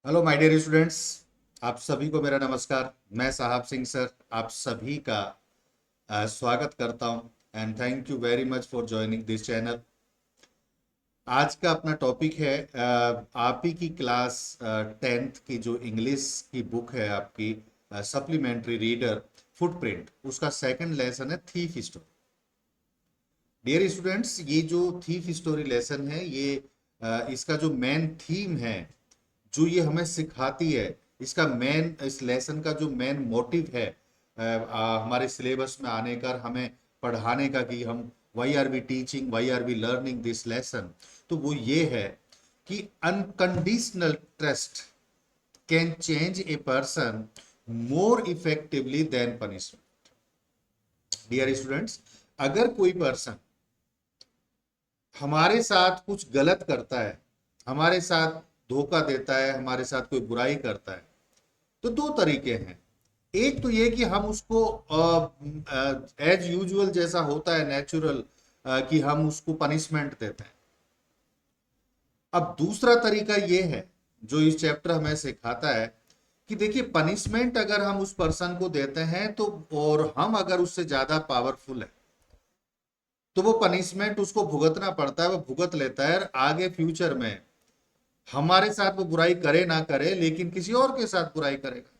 Hello my dear students. आप सभी को मेरा नमस्कार। मैं साहब सिंह सर आप सभी का स्वागत करता हूं and thank you very much for joining this channel. आज का अपना टॉपिक है आप ही की क्लास 10th की जो इंग्लिश की बुक है आपकी सप्लीमेंट्री रीडर फुटप्रिंट, उसका सेकंड लेसन है थीफ स्टोरी। डियर स्टूडेंट्स, ये जो थीफ स्टोरी लेसन है ये इसका जो मेन थीम है, जो ये हमें सिखाती है, इसका मेन इस लेसन का जो मेन मोटिव है हमारे सिलेबस में आने का, हमें पढ़ाने का कि हम why are we teaching, why are we learning this lesson, तो वो ये है कि unconditional trust can change a person more effectively than punishment. Dear students, अगर कोई पर्सन हमारे साथ कुछ गलत करता है, हमारे साथ धोखा देता है, हमारे साथ कोई बुराई करता है, तो दो तरीके हैं। एक तो ये कि हम उसको एज यूजुअल जैसा होता है नेचुरल, कि हम उसको पनिशमेंट देते हैं। अब दूसरा तरीका ये है जो इस चैप्टर हमें सिखाता है कि देखिए, पनिशमेंट अगर हम उस पर्सन को देते हैं तो, और हम अगर उससे ज्यादा पावरफुल है, तो वो पनिशमेंट उसको भुगतना पड़ता है, वो भुगत लेता है। आगे फ्यूचर में हमारे साथ वो बुराई करे ना करे, लेकिन किसी और के साथ बुराई करेगा।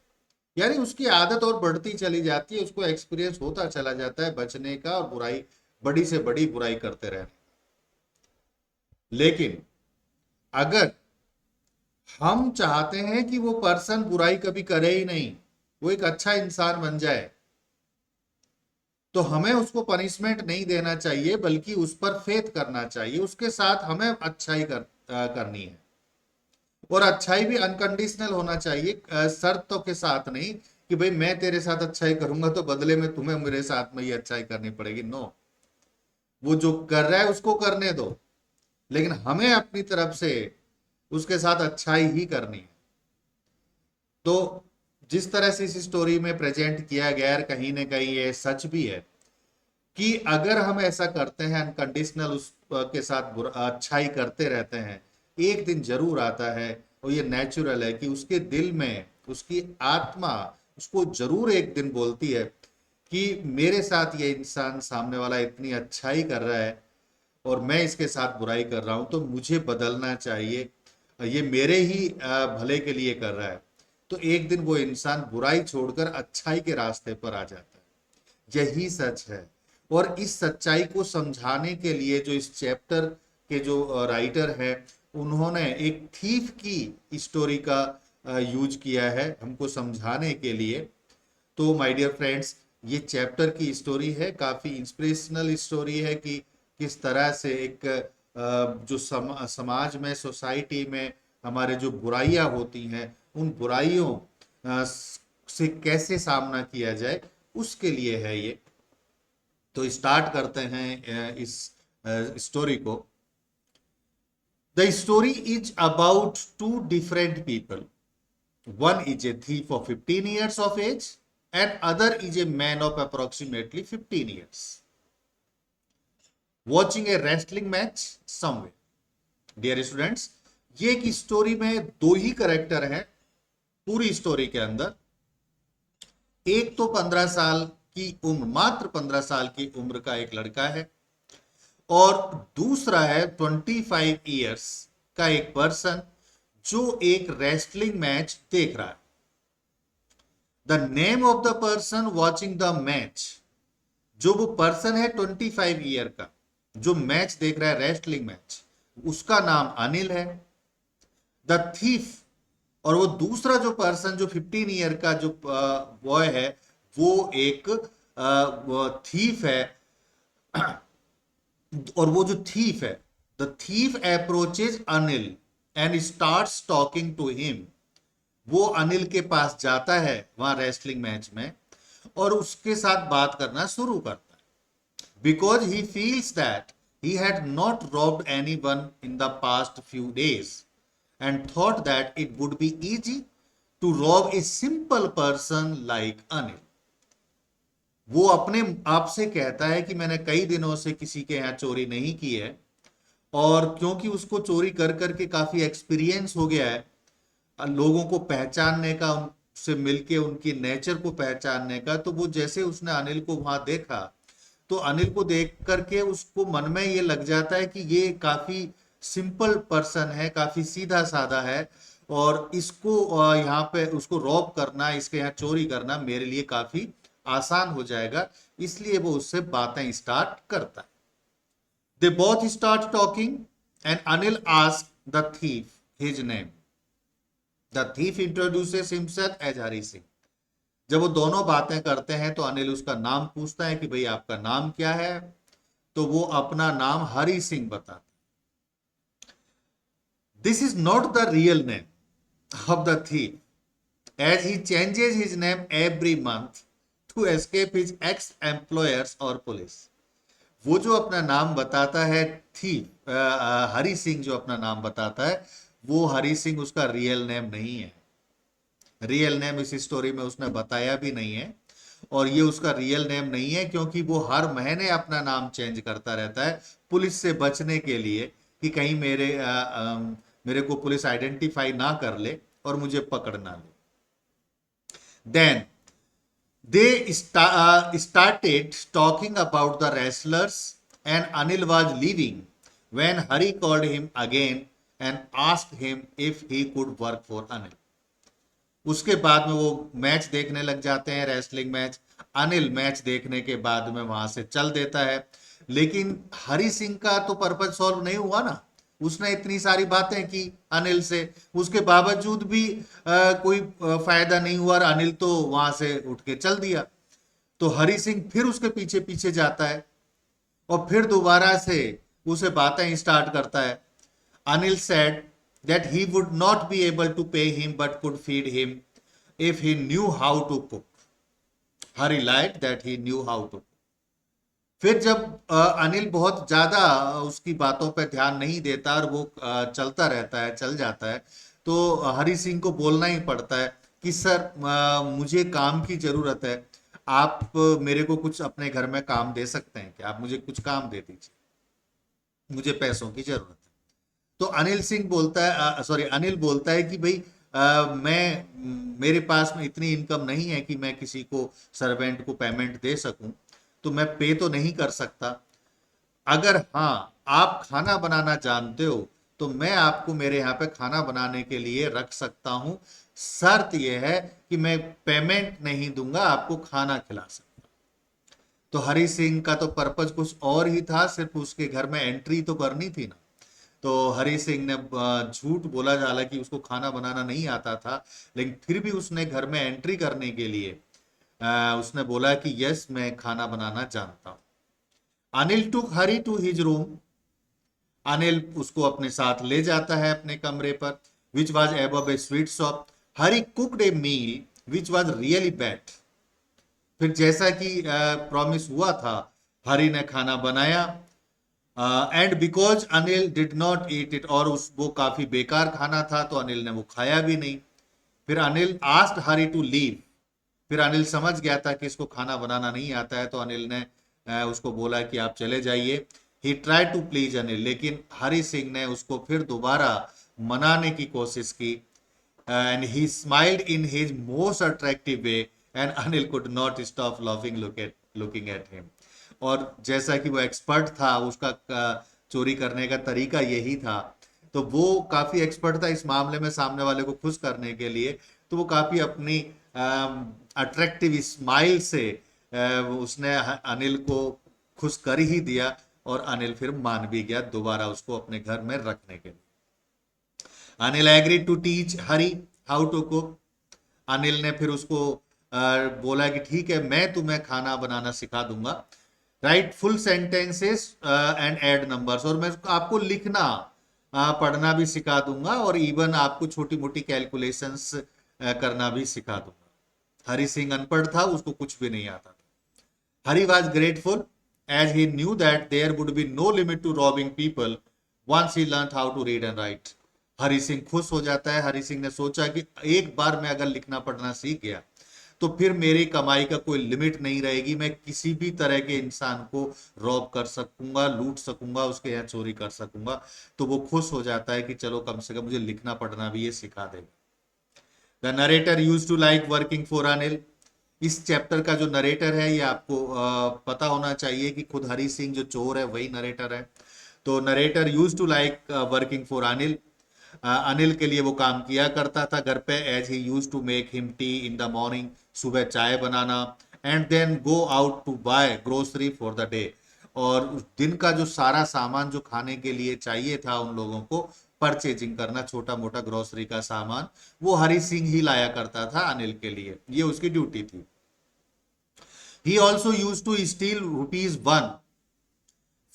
यानी उसकी आदत और बढ़ती चली जाती है, उसको एक्सपीरियंस होता चला जाता है बचने का और बुराई, बड़ी से बड़ी बुराई करते रहने। लेकिन अगर हम चाहते हैं कि वो पर्सन बुराई कभी करे ही नहीं, वो एक अच्छा इंसान बन जाए, तो हमें उसको पनिशमेंट नहीं देना चाहिए, बल्कि उस पर फेथ करना चाहिए। उसके साथ हमें अच्छाई करनी है, और अच्छाई भी अनकंडीशनल होना चाहिए, शर्तों के साथ नहीं कि भाई मैं तेरे साथ अच्छाई करूंगा तो बदले में तुम्हें मेरे साथ में ही अच्छाई करनी पड़ेगी। नो, वो जो कर रहा है उसको करने दो, लेकिन हमें अपनी तरफ से उसके साथ अच्छाई ही करनी है। तो जिस तरह से इस स्टोरी में प्रेजेंट किया गया है, कहीं ना कहीं ये सच भी है कि अगर हम ऐसा करते हैं, अनकंडीशनल उस के साथ अच्छाई करते रहते हैं, एक दिन जरूर आता है, और ये नेचुरल है कि उसके दिल में उसकी आत्मा उसको जरूर एक दिन बोलती है कि मेरे साथ ये इंसान सामने वाला इतनी अच्छाई कर रहा है और मैं इसके साथ बुराई कर रहा हूं, तो मुझे बदलना चाहिए, ये मेरे ही भले के लिए कर रहा है। तो एक दिन वो इंसान बुराई छोड़कर अच्छाई के रास्ते पर आ जाता है। यही सच है। और इस सच्चाई को समझाने के लिए जो इस चैप्टर के जो राइटर है, उन्होंने एक थीफ की स्टोरी का यूज किया है हमको समझाने के लिए। तो माय डियर फ्रेंड्स, ये चैप्टर की स्टोरी है, काफी इंस्पिरेशनल स्टोरी है कि किस तरह से एक जो समाज में, सोसाइटी में हमारे जो बुराइयां होती हैं, उन बुराइयों से कैसे सामना किया जाए, उसके लिए है ये। तो स्टार्ट करते हैं इस स्टोरी को। The story is about two different people. One is a thief of 15 years of age and other is a man of approximately 15 years watching a wrestling match somewhere. Dear students, ये एक story में दो ही character हैं पूरी story के अंदर। एक तो 15 साल की उम्र, मात्र 15 साल की उम्र का एक लड़का है, और दूसरा है 25 ईयर्स का एक पर्सन जो एक रेसलिंग मैच देख रहा है। The name of the person watching the match, जो वो पर्सन है 25 ईयर का जो मैच देख रहा है, रेसलिंग मैच, उसका नाम अनिल है। द थीफ, और वो दूसरा जो पर्सन जो 15 ईयर का जो बॉय है, वो एक थीफ है। और वो जो थीफ है, the thief approaches Anil and starts talking to him. वो अनिल के पास जाता है वहां रेसलिंग मैच में, और उसके साथ बात करना शुरू करता है, because he feels that he had not robbed anyone in the past few days and thought that it would be easy to rob a simple person like Anil. वो अपने आप से कहता है कि मैंने कई दिनों से किसी के यहाँ चोरी नहीं की है, और क्योंकि उसको चोरी कर करके काफी एक्सपीरियंस हो गया है, लोगों को पहचानने का, उनसे मिलके उनकी नेचर को पहचानने का। तो वो जैसे उसने अनिल को वहां देखा, तो अनिल को देख करके उसको मन में ये लग जाता है कि ये काफी सिंपल पर्सन है, काफी सीधा साधा है, और इसको यहाँ पे उसको रॉब करना, इसके यहाँ चोरी करना मेरे लिए काफी आसान हो जाएगा। इसलिए वो उससे बातें स्टार्ट करता है। They both start talking and Anil ask the thief his name. The thief introduces himself as Hari Singh. जब वो दोनों बातें करते हैं तो अनिल उसका नाम पूछता है कि भाई आपका नाम क्या है। तो वो अपना नाम हरी सिंह बताता है। This is not the real name of the thief as he changes his name every month to escape his ex employers और पुलिस। वो जो अपना नाम बताता है थी हरी सिंह, जो अपना नाम बताता है, वो हरी सिंह उसका रियल नेम नहीं है। रियल नेम इस स्टोरी में उसने बताया भी नहीं है, और ये उसका रियल नेम नहीं है क्योंकि वो हर महीने अपना नाम चेंज करता रहता है पुलिस से बचने के लिए, कि कहीं मेरे को पुलिस आइडेंटिफाई ना कर ले और मुझे पकड़ ना ले। Then they started talking about the wrestlers, and Anil was leaving when Hari called him again and asked him if he could work for Anil. उसके बाद में वो मैच देखने लग जाते हैं, रेसलिंग मैच। अनिल मैच देखने के बाद में वहां से चल देता है। लेकिन हरी सिंह का तो पर्पज सॉल्व नहीं हुआ ना। उसने इतनी सारी बातें की अनिल से, उसके बावजूद भी कोई फायदा नहीं हुआ, और अनिल तो वहां से उठ के चल दिया। तो हरी सिंह फिर उसके पीछे पीछे जाता है और फिर दोबारा से उसे बातें स्टार्ट करता है। Anil said that he would not be able to pay him but could feed him if he knew how to cook. Hari lied that he knew how to cook. फिर जब अनिल बहुत ज्यादा उसकी बातों पर ध्यान नहीं देता और वो चलता रहता है, चल जाता है, तो हरी सिंह को बोलना ही पड़ता है कि सर मुझे काम की जरूरत है, आप मेरे को कुछ अपने घर में काम दे सकते हैं क्या? आप मुझे कुछ काम दे दीजिए, मुझे पैसों की जरूरत है। तो अनिल सिंह बोलता है, सॉरी अनिल बोलता है कि भाई मेरे पास में इतनी इनकम नहीं है कि मैं किसी को सर्वेंट को पेमेंट दे सकूं, तो मैं पे तो नहीं कर सकता। अगर हाँ आप खाना बनाना जानते हो तो मैं आपको मेरे यहाँ पे खाना बनाने के लिए रख सकता हूँ। शर्त यह है कि मैं पेमेंट नहीं दूंगा, आपको खाना खिला सकता। तो हरी सिंह का तो पर्पज कुछ और ही था, सिर्फ उसके घर में एंट्री तो करनी थी ना। तो हरी सिंह ने झूठ बोला, हालांकि उसको खाना बनाना नहीं आता था, लेकिन फिर भी उसने घर में एंट्री करने के लिए उसने बोला कि यस मैं खाना बनाना जानता हूँ। Anil to Hari to his room. Anil उसको अपने साथ ले जाता है अपने कमरे पर, which was above a sweet shop. Hari cooked a meal which was really bad. फिर जैसा कि प्रॉमिस हुआ था, हरी ने खाना बनाया, and because Anil did not eat it, और उस वो काफी बेकार खाना था तो अनिल ने वो खाया भी नहीं। फिर Anil asked Hari to leave. फिर अनिल समझ गया था कि इसको खाना बनाना नहीं आता है, तो अनिल ने उसको बोला कि आप चले जाइए। ही ट्राई टू प्लीज अनिल, लेकिन हरी सिंह ने उसको फिर दोबारा मनाने की कोशिश की, and he smiled in his most attractive way and Anil could not stop laughing looking at him. और जैसा कि वो एक्सपर्ट था, उसका चोरी करने का तरीका यही था, तो वो काफी एक्सपर्ट था इस मामले में सामने वाले को खुश करने के लिए। तो वो काफी अपनी अट्रैक्टिव स्माइल से उसने अनिल को खुश कर ही दिया, और अनिल फिर मान भी गया दोबारा उसको अपने घर में रखने के लिए। Anil agree to teach Hari how to cook. Anil ने फिर उसको बोला कि ठीक है मैं तुम्हें खाना बनाना सिखा दूंगा, right full sentences and add numbers, और मैं आपको लिखना पढ़ना भी सिखा दूंगा, और इवन आपको छोटी मोटी कैलकुलेशंस करना भी सिखा दूंगा। हरी सिंह अनपढ़ था, उसको कुछ भी नहीं आता था। Hari was grateful as he knew that there would be no limit to robbing people once he learn how to read and write. Hari Singh खुश हो जाता है। हरी सिंह ने सोचा कि एक बार मैं अगर लिखना पढ़ना सीख गया तो फिर मेरी कमाई का कोई लिमिट नहीं रहेगी, मैं किसी भी तरह के इंसान को रॉब कर सकूंगा, लूट सकूंगा, उसके यहाँ चोरी कर सकूंगा। तो वो खुश हो जाता है कि चलो कम से कम मुझे लिखना पढ़ना भी ये सिखा देगा। The narrator use to like working for Anil. इस चैप्टर का जो नरेटर है ये आपको पता होना चाहिए कि खुद हरी सिंह जो चोर है वही नरेटर है। तो narrator use to like working for Anil. Anil के लिए वो काम किया करता था घर पे, as he use to make him tea in the morning, सुबह चाय बनाना, and then go out to buy grocery for the day. और उस दिन का जो सारा सामान जो खाने के लिए चाहिए था उन लोगों को, परचेजिंग करना, छोटा मोटा ग्रोसरी का सामान, वो हरी सिंह ही लाया करता था अनिल के लिए, ये उसकी ड्यूटी थी। He also use to steal ₹1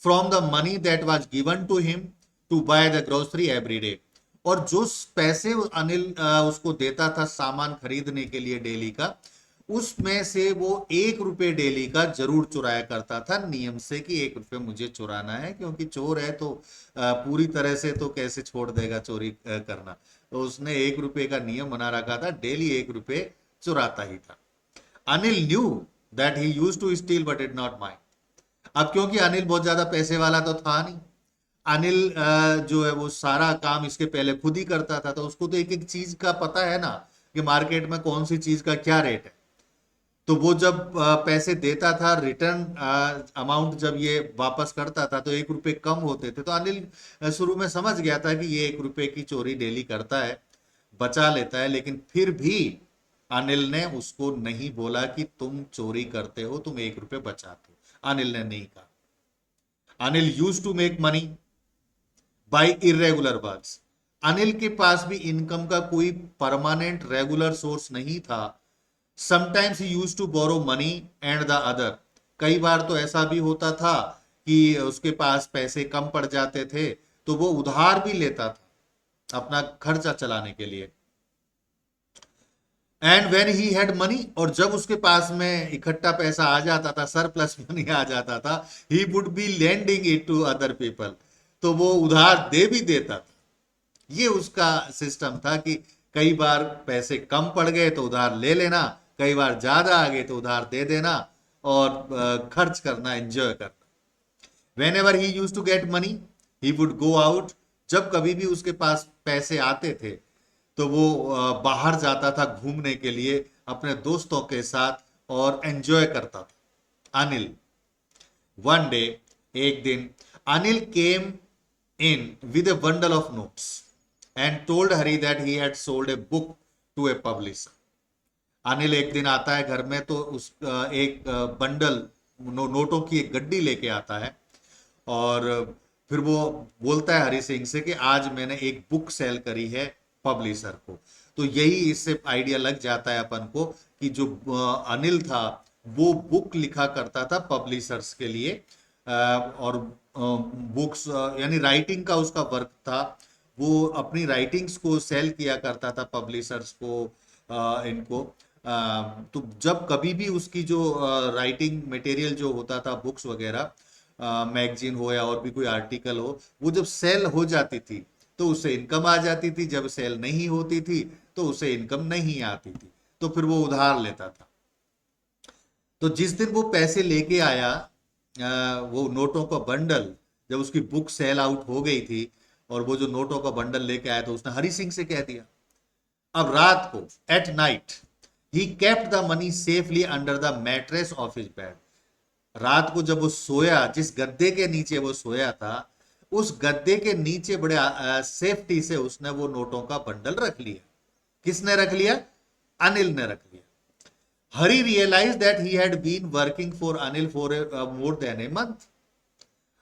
from the money that was given to him to buy the grocery every day. और जो पैसे अनिल उसको देता था सामान खरीदने के लिए डेली का, उसमें से वो ₹1 डेली का जरूर चुराया करता था, नियम से कि ₹1 मुझे चुराना है, क्योंकि चोर है तो पूरी तरह से तो कैसे छोड़ देगा चोरी करना। तो उसने ₹1 का नियम बना रखा था, डेली ₹1 चुराता ही था। Anil knew that he use to steal but it not mind. अब क्योंकि अनिल बहुत ज्यादा पैसे वाला तो था नहीं, अनिल जो है वो सारा काम इसके पहले खुद ही करता था, तो उसको तो एक एक चीज का पता है ना कि मार्केट में कौन सी चीज का क्या रेट है। तो वो जब पैसे देता था, रिटर्न अमाउंट जब ये वापस करता था तो ₹1 कम होते थे, तो अनिल शुरू में समझ गया था कि ये ₹1 की चोरी डेली करता है, बचा लेता है। लेकिन फिर भी अनिल ने उसको नहीं बोला कि तुम चोरी करते हो, तुम ₹1 बचाते हो, अनिल ने नहीं कहा। Anil use to make money by irregular works. Anil के पास भी इनकम का कोई परमानेंट रेगुलर सोर्स नहीं था। Sometimes he use to borrow money and the other. कई बार तो ऐसा भी होता था कि उसके पास पैसे कम पड़ जाते थे तो वो उधार भी लेता था अपना खर्चा चलाने के लिए। And when he had money, और जब उसके पास में इकट्ठा पैसा आ जाता था, सरप्लस मनी आ जाता था, he would be lending it to other people, तो वो उधार दे भी देता था। ये उसका सिस्टम था कि कई बार पैसे कम पड़ गए तो उधार ले लेना, कई बार ज्यादा आ गए तो उधार दे देना, और खर्च करना, एंजॉय करना। Whenever he use to get money he would go out. जब कभी भी उसके पास पैसे आते थे तो वो बाहर जाता था घूमने के लिए अपने दोस्तों के साथ और एंजॉय करता था अनिल। वन डे, एक दिन, अनिल केम in with a bundle of notes and told Hari that he had sold a book to a publisher. Anil एक दिन आता है घर में तो उस एक बंडल नोटों की एक गड्डी लेके आता है, और फिर वो बोलता है हरी सिंह से कि आज मैंने एक बुक सेल करी है पब्लिशर को। तो यही इससे आइडिया लग जाता है अपन को कि जो अनिल था वो बुक लिखा करता था पब्लिशर्स के लिए, और बुक्स यानी राइटिंग का उसका वर्क था। वो अपनी राइटिंग्स को सेल किया करता था पब्लिशर्स को, इनको। तो जब कभी भी उसकी जो राइटिंग मटेरियल जो होता था, बुक्स वगैरह, मैगजीन हो या और भी कोई आर्टिकल हो, वो जब सेल हो जाती थी तो उससे इनकम आ जाती थी, जब सेल नहीं होती थी तो उसे इनकम नहीं आती थी, तो फिर वो उधार लेता था। तो जिस दिन वो पैसे लेके आया, वो नोटों का बंडल, जब उसकी बुक सेल आउट हो गई थी और वो जो नोटों का बंडल लेके आया, तो उसने हरी सिंह से कह दिया। अब रात को, at night, he kept the money safely under the mattress of his bed. रात को जब वो सोया, जिस गद्दे के नीचे वो सोया था, उस गद्दे के नीचे बड़े सेफ्टी से उसने वो नोटों का बंडल रख लिया। किसने रख लिया? अनिल ने रख लिया। Hari realise that he had been working for Anil for more than a month.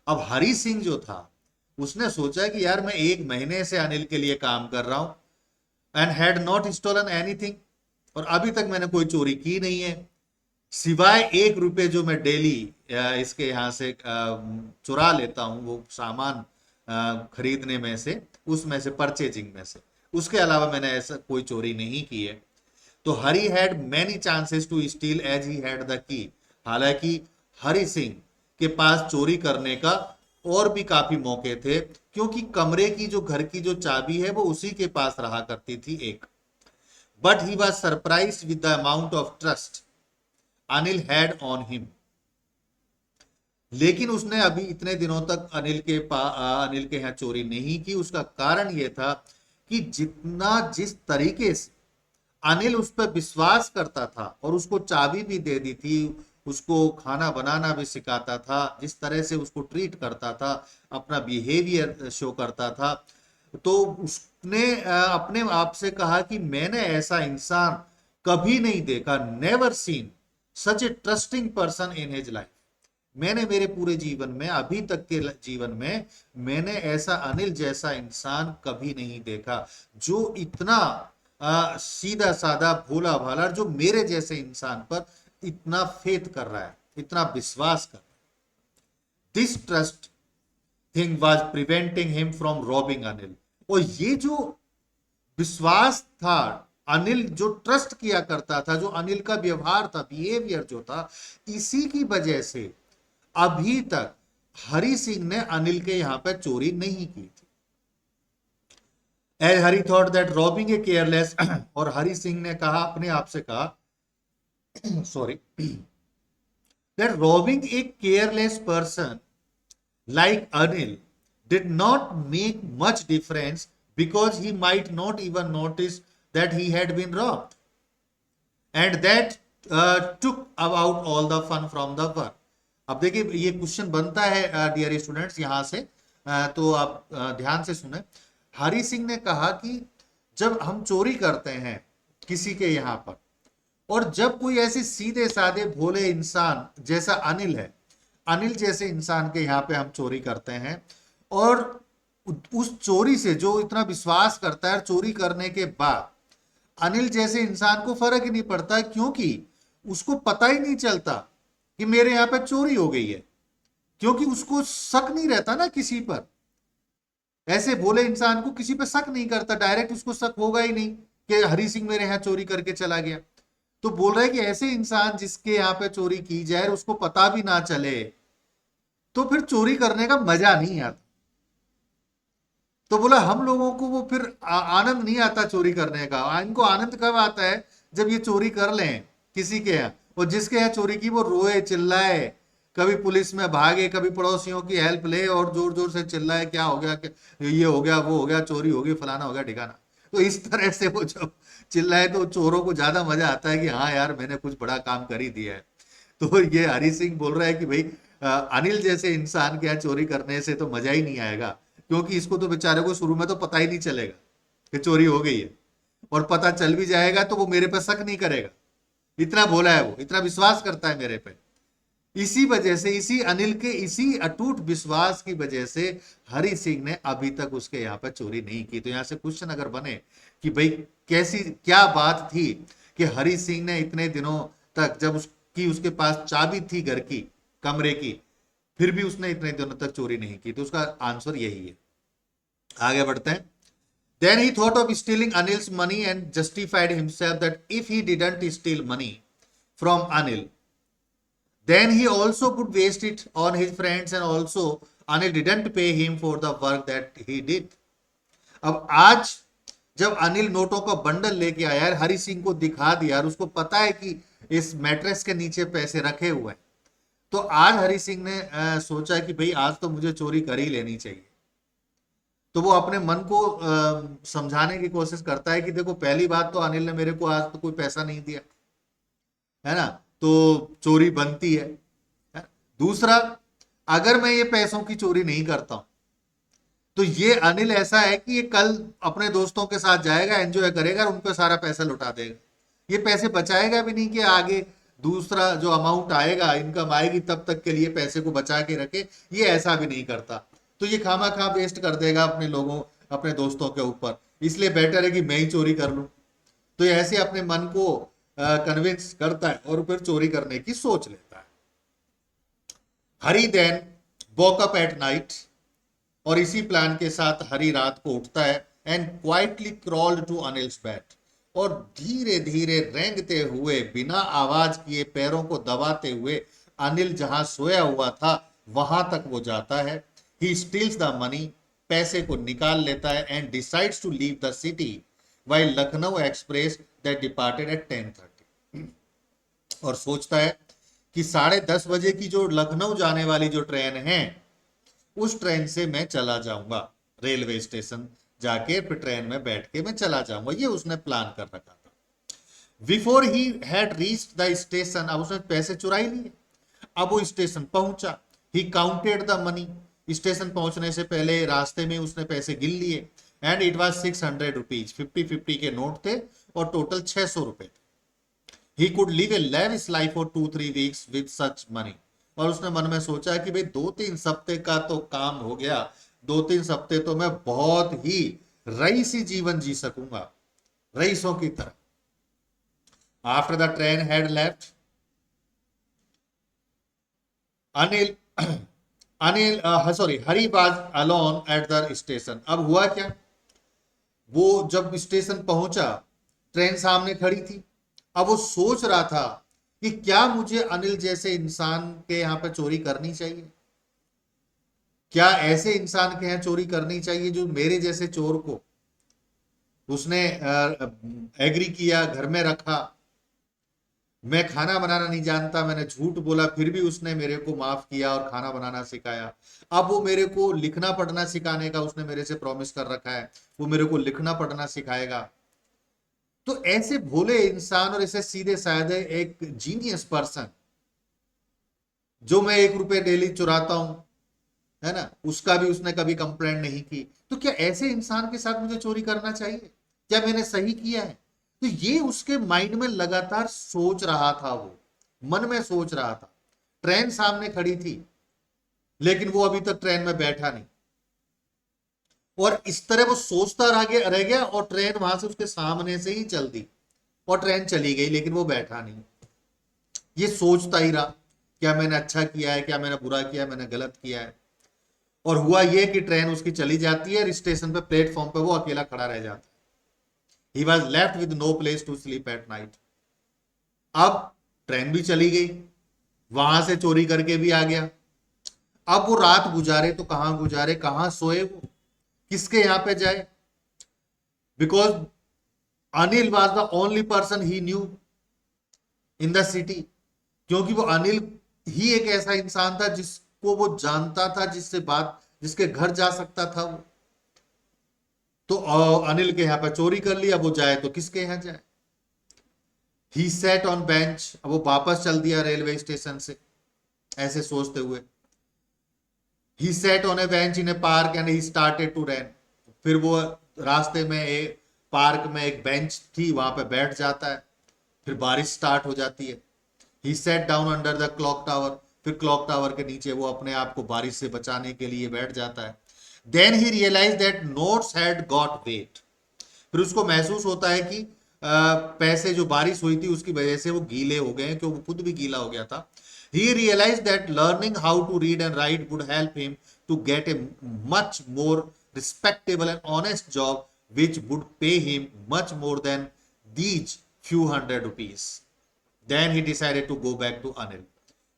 अब हरी सिंह जो था उसने सोचा कि यार मैं 1 महीने से अनिल के लिए काम कर रहा हूं, and had not stolen anything, और अभी तक मैंने कोई चोरी की नहीं है, सिवाय ₹1 जो मैं डेली इसके यहाँ से चुरा लेता हूँ, वो सामान खरीदने में से, उसमें से, परचेजिंग में से, उसके अलावा मैंने ऐसा कोई चोरी नहीं की है। तो Hari had many chances to steal as he had the key. हालांकि हरी सिंह के पास चोरी करने का और भी काफी मौके थे, क्योंकि कमरे की जो, घर की जो चाबी है वो उसी के पास रहा करती थी एक। But he was surprise with the amount of trust Anil had on him. लेकिन उसने अभी इतने दिनों तक अनिल के यहाँ चोरी नहीं की। उसका कारण यह था कि जितना, जिस तरीके से अनिल उस पर विश्वास करता था और उसको चाबी भी दे दी थी, उसको खाना बनाना भी सिखाता था, जिस तरह से उसको ट्रीट करता था, अपना बिहेवियर शो करता था, तो उसने अपने आप से कहा कि मैंने ऐसा इंसान कभी नहीं देखा, never seen such A trusting person in his life. मैंने मेरे पूरे जीवन में, अभी तक के जीवन में, मैंने ऐसा अनिल जैसा इंसान कभी नहीं देखा जो इतना सीधा साधा भोला भाला, जो मेरे जैसे इंसान पर इतना फेथ कर रहा है, इतना विश्वास कर रहा है। This trust thing was preventing him from robbing Anil. और ये जो विश्वास था, अनिल जो ट्रस्ट किया करता था, जो अनिल का व्यवहार था, बिहेवियर जो था, इसी की वजह से अभी तक हरि सिंह ने अनिल के यहां पर चोरी नहीं की थी। As Hari thought that robbing a careless, और हरि सिंह ने कहा, अपने आप से कहा, sorry, that robbing a careless person like Anil did not make much difference because he might not even notice that he had been robbed, and that took about all the fun from the work. अब देखिए ये question बनता है dear students यहाँ से, तो आप ध्यान से सुने। हरि सिंह ने कहा कि जब हम चोरी करते हैं किसी के यहाँ पर, और जब कोई ऐसे सीधे साधे भोले इंसान जैसा अनिल है, अनिल जैसे इंसान के यहाँ पे हम चोरी करते हैं, और उस चोरी से जो इतना विश्वास करता है, चोरी करने के बाद अनिल जैसे इंसान को फर्क ही नहीं पड़ता, क्योंकि उसको पता ही नहीं चलता कि मेरे यहाँ पे चोरी हो गई है, क्योंकि उसको शक नहीं रहता ना किसी पर। ऐसे भोले इंसान को किसी पर शक नहीं करता, डायरेक्ट उसको शक होगा ही नहीं कि हरि सिंह मेरे यहाँ चोरी करके चला गया। तो बोल रहा है कि ऐसे इंसान जिसके यहाँ पे चोरी की जाए, उसको पता भी ना चले, तो फिर चोरी करने का मजा नहीं आता। तो बोला हम लोगों को वो फिर आनंद नहीं आता चोरी करने का। इनको आनंद कब आता है? जब ये चोरी कर लें किसी के यहाँ, और जिसके यहाँ चोरी की वो रोए चिल्लाए, कभी पुलिस में भागे, कभी पड़ोसियों की हेल्प ले और जोर जोर से चिल्लाए, क्या हो गया, ये हो गया, वो हो गया, चोरी हो गई, फलाना हो गया, ठिकाना। तो इस तरह से वो जब चिल्लाए तो चोरों को ज्यादा मजा आता है कि हाँ यार मैंने कुछ बड़ा काम कर ही दिया है। तो ये हरि सिंह बोल रहा है कि भाई अनिल जैसे इंसान के यहाँ चोरी करने से तो मजा ही नहीं आएगा, क्योंकि इसको तो बेचारे को शुरू में तो पता ही नहीं चलेगा कि चोरी हो गई है, और पता चल भी जाएगा तो वो मेरे पे शक नहीं करेगा। इतना भोला है वो, इतना विश्वास करता है मेरे पे। इसी वजह से, इसी अनिल के इसी अटूट विश्वास की वजह से हरि सिंह ने अभी तक उसके यहाँ पर चोरी नहीं की। तो यहाँ से क्वेश्चन अगर बने कि भाई कैसी क्या बात थी कि हरि सिंह ने इतने दिनों तक, जब उसके पास चाबी थी घर की, कमरे की, फिर भी उसने इतने दिनों तक चोरी नहीं की, तो उसका आंसर यही है। आगे बढ़ते हैं। Then he thought of stealing Anil's money and justified himself that if he didn't steal money from Anil, then he also could waste it on his friends, and also Anil didn't pay him for the work that he did. अब आज जब अनिल नोटों का bundle लेके आया है, हरि सिंह को दिखा दिया, और उसको पता है कि इस मैट्रेस के नीचे पैसे रखे हुए हैं, तो आज हरि सिंह ने सोचा कि भाई आज तो मुझे चोरी कर ही लेनी चाहिए। तो वो अपने मन को समझाने की कोशिश करता है कि देखो, पहली बात तो अनिल ने मेरे को आज तो कोई पैसा नहीं दिया है ना, तो चोरी बनती है। दूसरा, अगर मैं ये पैसों की चोरी नहीं करता हूं, तो ये अनिल ऐसा है कि ये कल अपने दोस्तों के साथ जाएगा, एंजॉय करेगा और उनको सारा पैसा लुटा देगा। ये पैसे बचाएगा भी नहीं कि आगे दूसरा जो अमाउंट आएगा, इनकम आएगी, तब तक के लिए पैसे को बचा के रखे, ये ऐसा भी नहीं करता। तो ये खामा खा वेस्ट कर देगा अपने लोगों, अपने दोस्तों के ऊपर। इसलिए बेटर है कि मैं ही चोरी कर लूं। तो ये ऐसे अपने मन को कन्विंस करता है और फिर चोरी करने की सोच लेता है। Hari then woke up at night, और इसी प्लान के साथ हरी रात को उठता है, and quietly crawled to Anil's bed, और धीरे धीरे रेंगते हुए, बिना आवाज किए, पैरों को दबाते हुए अनिल जहां सोया हुआ था वहां तक वो जाता है। ही स्टील्स द मनी, पैसे को निकाल लेता है, and decides to leave the city while Lucknow express that departed at 10:30, और सोचता है कि 10:30 बजे की जो लखनऊ जाने वाली जो ट्रेन है, उस ट्रेन से मैं चला जाऊंगा, रेलवे स्टेशन जाके फिर ट्रेन में बैठ के मैं चला जाऊंगा। ये उसने प्लान कर रखा था। Before he had reached the station, अब उसने पैसे चुरा ही लिए। अब वो स्टेशन पहुंचा, he counted the money, station पहुंचने से पहले रास्ते में उसने पैसे गिन लिए। एंड इट वाज 600 रुपीज, 50-50 के नोट थे और टोटल 600 रुपए थे। He could live A lavish life for 2-3 weeks with such money, और उसने मन में सोचा कि भाई 2-3 हफ्ते का तो काम हो गया, 2-3 हफ्ते तो मैं बहुत ही रईसी जीवन जी सकूंगा, रईसों की तरह। After the train had left, Anil Anil sorry Hari was alone at the station. अब हुआ क्या, वो जब स्टेशन पहुंचा, ट्रेन सामने खड़ी थी। अब वो सोच रहा था कि क्या मुझे अनिल जैसे इंसान के यहाँ पे चोरी करनी चाहिए, क्या ऐसे इंसान के यहाँ चोरी करनी चाहिए जो मेरे जैसे चोर को उसने एग्री किया, घर में रखा। मैं खाना बनाना नहीं जानता, मैंने झूठ बोला, फिर भी उसने मेरे को माफ किया और खाना बनाना सिखाया। अब वो मेरे को लिखना पढ़ना सिखाने का उसने मेरे से प्रॉमिस कर रखा है, वो मेरे को लिखना पढ़ना सिखाएगा। तो ऐसे भोले इंसान और ऐसे सीधे साधे एक जीनियस पर्सन, जो मैं 1 रुपए डेली चुराता हूं, है ना, उसका भी उसने कभी कंप्लेंट नहीं की, तो क्या ऐसे इंसान के साथ मुझे चोरी करना चाहिए, क्या मैंने सही किया है? तो ये उसके माइंड में लगातार सोच रहा था, वो मन में सोच रहा था। ट्रेन सामने खड़ी थी, लेकिन वो अभी तक ट्रेन में बैठा नहीं, और इस तरह वो सोचता रह गया और ट्रेन वहां से उसके सामने से ही चल दी, और ट्रेन चली गई, लेकिन वो बैठा नहीं। ये सोचता ही रहा, क्या मैंने अच्छा किया है, क्या मैंने बुरा किया है, मैंने गलत किया है। और हुआ ये कि ट्रेन उसकी चली जाती है, स्टेशन पे प्लेटफॉर्म पे वो अकेला खड़ा रह जाता है। He was left with no place to sleep at night. अब ट्रेन भी चली गई, वहां से चोरी करके भी आ गया। अब वो रात गुजारे तो कहां गुजारे, कहां सोए, वो किसके यहां पे जाए? Because Anil was the only person he new in the city, क्योंकि वो अनिल ही एक ऐसा इंसान था जिसको वो जानता था, जिससे बात, जिसके घर जा सकता था वो। तो अनिल के यहाँ पे चोरी कर लिया, वो जाए तो किसके यहाँ जाए? ही सेट ऑन बेंच, अब वो वापस चल दिया रेलवे स्टेशन से, ऐसे सोचते हुए। He sat on a bench in a park and he started to run. फिर वो रास्ते में एक पार्क में एक बेंच थी, वहां पे बैठ जाता है, फिर बारिश स्टार्ट हो जाती है। He sat down under the clock tower, फिर क्लॉक टावर के नीचे वो अपने आप को बारिश से बचाने के लिए बैठ जाता है। Then he realise that notes had got wet, फिर उसको महसूस होता है कि पैसे जो बारिश हुई थी उसकी वजह से वो गीले हो गए हैं, क्योंकि वो खुद भी गीला हो गया था। He realise that learning how to read and write would help him to get a much more respectable and honest job which would pay him much more than these few hundred rupees. Then he decided to go back to Anil.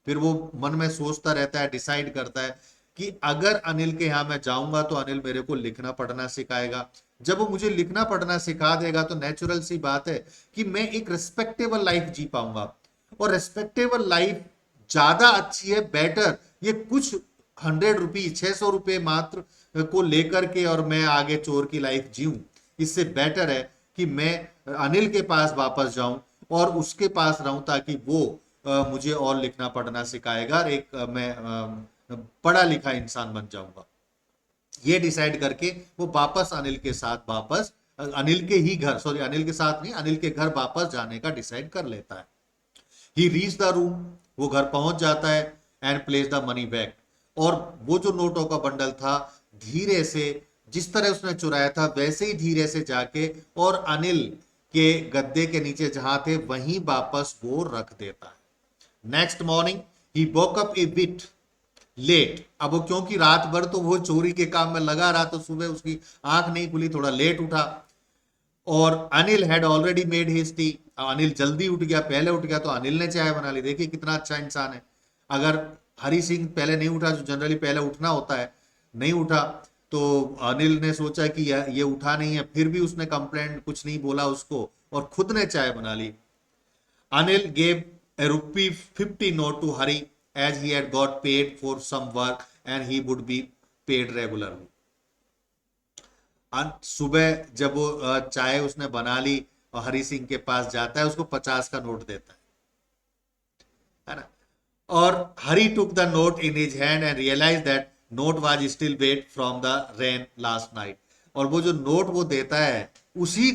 फिर वो मन में सोचता रहता है, decide करता है कि अगर अनिल के यहाँ मैं जाऊंगा तो अनिल मेरे को लिखना पढ़ना सिखाएगा। जब वो मुझे लिखना पढ़ना सिखा देगा तो नेचुरल सी बात है कि मैं एक रिस्पेक्टेबल लाइफ जी पाऊंगा, और रिस्पेक्टेबल लाइफ ज्यादा अच्छी है, बेटर। ये कुछ 100 रुपीज, 600 रुपये मात्र को लेकर के और मैं आगे चोर की लाइफ जीऊं, इससे बेटर है कि मैं अनिल के पास वापस जाऊं और उसके पास रहूं, ताकि वो मुझे और लिखना पढ़ना सिखाएगा, और एक मैं पढ़ा लिखा इंसान बन जाऊंगा। ये डिसाइड करके वो वापस अनिल के साथ, वापस अनिल के ही घर, सॉरी अनिल के साथ नहीं, अनिल के घर वापस जाने का डिसाइड कर लेता है। ही रीच द रूम, वो घर पहुंच जाता है, and place the money bag, और वो जो नोटों का बंडल था, धीरे से, जिस तरह उसने चुराया था वैसे ही धीरे से जाके और अनिल के गद्दे के नीचे जहां थे वहीं वापस वो रख देता है। Next morning he woke up a bit late. अब वो क्योंकि रात भर तो वो चोरी के काम में लगा रहा, तो सुबह उसकी आंख नहीं खुली, थोड़ा लेट उठा। और Anil had already made his T, Anil जल्दी उठ गया, पहले उठ गया, तो अनिल ने चाय बना ली। देखिए कितना अच्छा इंसान है। अगर हरी सिंह पहले नहीं उठा, जो जनरली पहले उठना होता है, नहीं उठा, तो अनिल ने सोचा कि ये उठा नहीं है, फिर भी उसने कंप्लेंट कुछ नहीं बोला उसको, और खुद ने चाय बना ली। Anil gave a ₹50 note to Hari as he had got paid for some work and he would be paid regularly. सुबह जब वो चाय उसने बना ली, और हरि सिंह के पास जाता है, उसको 50 का नोट देता है ना। और Hari took the note in his hand and realise that note was still wet from the rain last night. और वो जो नोट वो देता है, उसी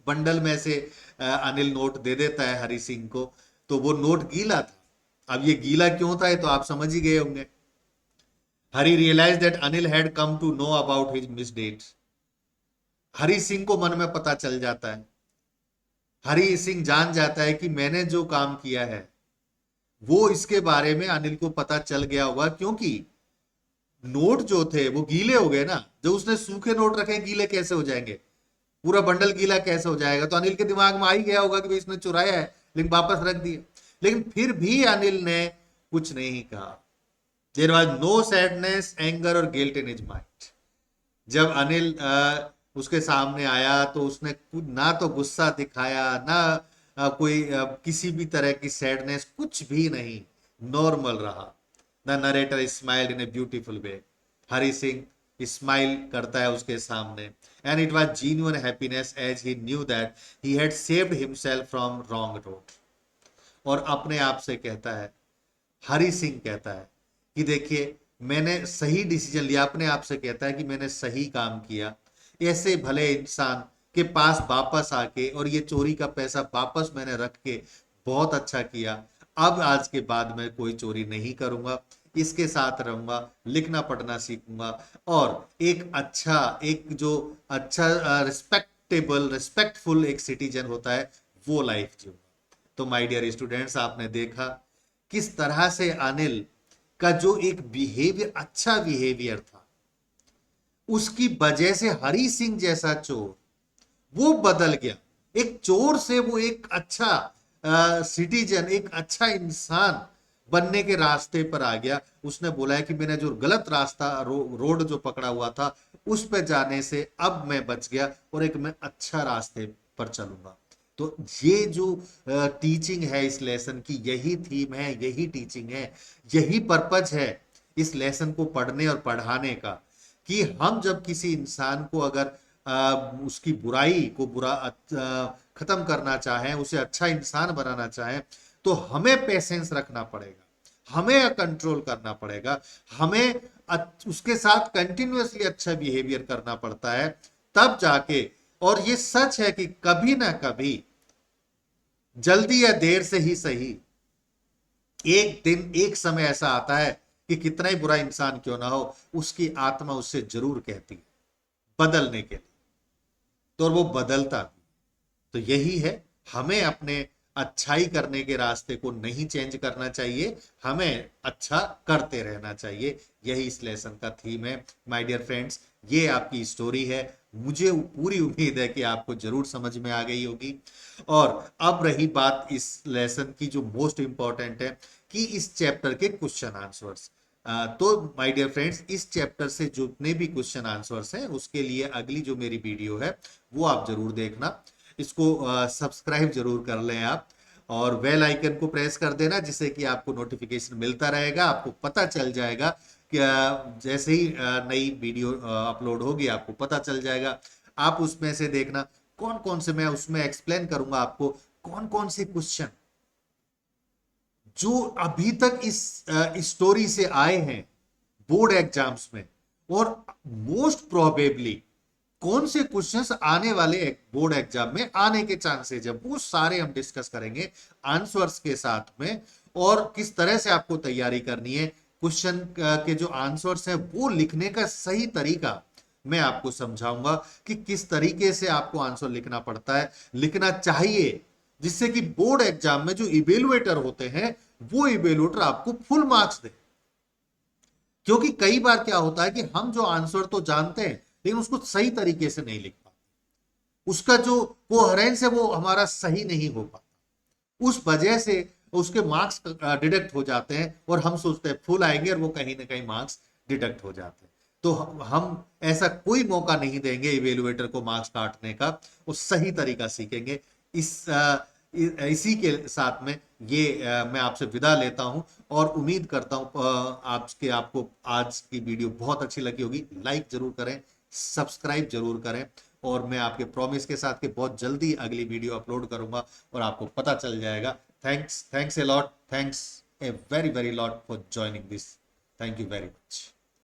बंडल में से अनिल नोट दे देता है हरी सिंह को। तो वो नोट गीला था। अब ये गीला क्यों था, ये तो आप समझ ही गए होंगे। Hari realise that Anil had come to know about his misdeeds. Hari Singh को मन में पता चल जाता है, हरी सिंह जान जाता है कि मैंने जो काम किया है वो इसके बारे में अनिल को पता चल गया होगा, क्योंकि नोट जो थे वो गीले हो गए ना। जो उसने सूखे नोट रखे गीले कैसे हो जाएंगे, पूरा बंडल गीला कैसे हो जाएगा। तो अनिल के दिमाग में आ ही गया होगा कि भाई इसने चुराया है, लेकिन वापस रख दिया। लेकिन फिर भी अनिल ने कुछ नहीं कहा। There was no sadness, anger और गिल्ट इन हिज माइंड। जब अनिल उसके सामने आया तो उसने ना तो गुस्सा दिखाया, ना कोई किसी भी तरह की सैडनेस, कुछ भी नहीं, नॉर्मल रहा। The narrator smiled in a beautiful way. Hari Singh smile करता है उसके सामने, and it was genuine happiness as he knew that he had saved himself from wrong road. और अपने आप से कहता है, हरि सिंह कहता है कि देखिए मैंने सही डिसीजन लिया। अपने आप से कहता है कि मैंने सही काम किया। ऐसे भले इंसान के पास वापस आके और ये चोरी का पैसा वापस मैंने रख के बहुत अच्छा किया। अब आज के बाद मैं कोई चोरी नहीं करूंगा, इसके साथ रहूंगा, लिखना पढ़ना सीखूंगा और एक अच्छा, एक जो अच्छा रिस्पेक्टेबल रिस्पेक्टफुल एक सिटीजन होता है वो लाइफ जीऊंगा। तो माय डियर स्टूडेंट्स, आपने देखा किस तरह से अनिल का जो एक बिहेवियर, अच्छा बिहेवियर था, उसकी वजह से हरि सिंह जैसा चोर वो बदल गया। एक चोर से वो एक अच्छा सिटीजन, एक अच्छा इंसान बनने के रास्ते पर आ गया। उसने बोला है कि मैंने जो गलत रास्ता रोड जो पकड़ा हुआ था उस पर जाने से अब मैं बच गया और एक मैं अच्छा रास्ते पर चलूंगा। तो ये जो टीचिंग है इस लेसन की, यही थीम है, यही टीचिंग है, यही पर्पज है इस लेसन को पढ़ने और पढ़ाने का, कि हम जब किसी इंसान को अगर उसकी बुराई को खत्म करना चाहें, उसे अच्छा इंसान बनाना चाहें, तो हमें पेशेंस रखना पड़ेगा, हमें कंट्रोल करना पड़ेगा, हमें उसके साथ कंटिन्यूअसली अच्छा बिहेवियर करना पड़ता है, तब जाके। और ये सच है कि कभी ना कभी, जल्दी या देर से ही सही, एक दिन एक समय ऐसा आता है कि कितना ही बुरा इंसान क्यों ना हो, उसकी आत्मा उससे जरूर कहती है बदलने के लिए, तो वो बदलता भी। तो यही है, हमें अपने अच्छाई करने के रास्ते को नहीं चेंज करना चाहिए, हमें अच्छा करते रहना चाहिए। यही इस लेसन का थीम है माय डियर फ्रेंड्स। ये आपकी स्टोरी है, मुझे पूरी उम्मीद है कि आपको जरूर समझ में आ गई होगी। और अब रही बात इस लेसन की जो मोस्ट इंपॉर्टेंट है, कि इस चैप्टर के क्वेश्चन आंसर्स। तो माय डियर फ्रेंड्स, इस चैप्टर से जितने भी क्वेश्चन आंसर्स हैं उसके लिए अगली जो मेरी वीडियो है वो आप जरूर देखना। इसको सब्सक्राइब जरूर कर लें आप, और बेल आइकन को प्रेस कर देना, जिससे कि आपको नोटिफिकेशन मिलता रहेगा, आपको पता चल जाएगा कि जैसे ही नई वीडियो अपलोड होगी आपको पता चल जाएगा। आप उसमें से देखना कौन कौन से, मैं उसमें एक्सप्लेन करूंगा आपको कौन कौन से क्वेश्चन जो अभी तक इस स्टोरी से आए हैं बोर्ड एग्जाम्स में, और मोस्ट प्रोबेबली कौन से क्वेश्चंस आने वाले बोर्ड एग्जाम में आने के चांसेस है, वो सारे हम डिस्कस करेंगे आंसर्स के साथ में। और किस तरह से आपको तैयारी करनी है, क्वेश्चन के जो आंसर्स हैं वो लिखने का सही तरीका मैं आपको समझाऊंगा, कि किस तरीके से आपको आंसर लिखना पड़ता है, लिखना चाहिए, जिससे कि बोर्ड एग्जाम में जो इवेलुएटर होते हैं वो इवेलुएटर आपको फुल मार्क्स दे। क्योंकि कई बार क्या होता है कि हम जो आंसर तो जानते हैं लेकिन उसको सही तरीके से नहीं लिख पाते, उसका जो कोहेरेंस है वो हमारा सही नहीं हो पाता, उस वजह से उसके मार्क्स डिडक्ट हो जाते हैं और हम सोचते हैं फुल आएंगे और वो कहीं ना कहीं मार्क्स डिडक्ट हो जाते हैं। तो हम ऐसा कोई मौका नहीं देंगे इवेलुएटर को मार्क्स काटने का, वो सही तरीका सीखेंगे। इसी के साथ में ये मैं आपसे विदा लेता हूं, और उम्मीद करता हूं आपको आज की वीडियो बहुत अच्छी लगी होगी। लाइक जरूर करें, सब्सक्राइब जरूर करें, और मैं आपके प्रॉमिस के साथ कि बहुत जल्दी अगली वीडियो अपलोड करूंगा और आपको पता चल जाएगा। Thanks a lot, thanks a very very lot for joining this. Thank you very much.